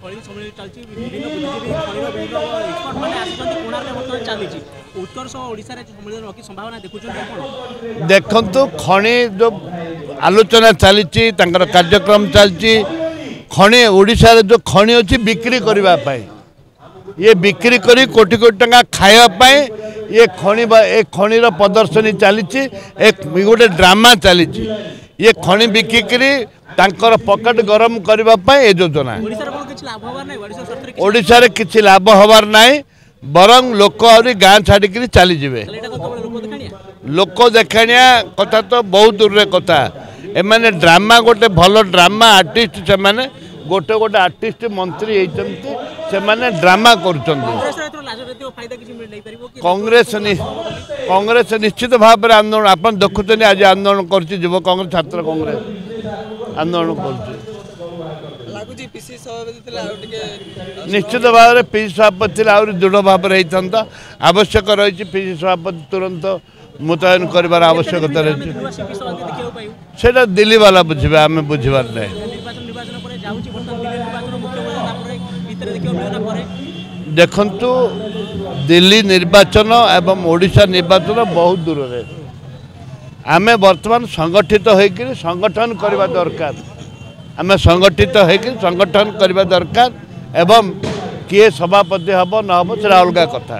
कली सम्मेलन चलछि विभिन्न बुद्धिजीवी खनिर विभिन्न एक्सपर्ट माने आसिଛନ୍ତି कोणार्क वर्तमान चलीछि उत्कर्ष ओडिसा रे सम्मेलन की संभावना देखुछन कोन देखंतु खनि जो आलोचना चलीछि तांकर कार्यक्रम चलछि खनि ओडिसा रे जो खनि अछि बिक्री करबा पाए ये बिक्री करी कोटी कोटी टंका खाया पाए ये खनिर प्रदर्शनी चली एक गोटे ड्रामा चली ये खनि बिकिकी तांकर पकेट गरम करने ये योजना ओडिशा रे किछि लाभ हबार नहीं बरं लोक आउरी गाँ छाड़ी चली जाए लोक देखाणिया कथा तो बहुत दूर रे कथा एमाने ड्रामा गोटे भल ड्रामा आर्टिस्ट से माने गोटे गोटे आर्टिस्ट मंत्री होती से माने ड्रामा कांग्रेस निश्चित भाव में आंदोलन आप देखुं आज आंदोलन कर युव कांग्रेस छात्र कांग्रेस आंदोलन कर निश्चित भाव में पीसी सभापति आहरी दृढ़ भाव में आवश्यक रही पीसी सभापति तुरंत मुतयन कर आवश्यकता रही से दिल्ली वाला बुझे आम बुझार नहीं देखंतु दिल्ली निर्वाचन एवं ओडिशा निर्वाचन बहुत दूर रे आमे वर्तमान संगठित होकर संगठन करबा दरकार आमे संगठित होकर संगठन करबा दरकार एवं किए सभापति हम न हम से अलग कथा।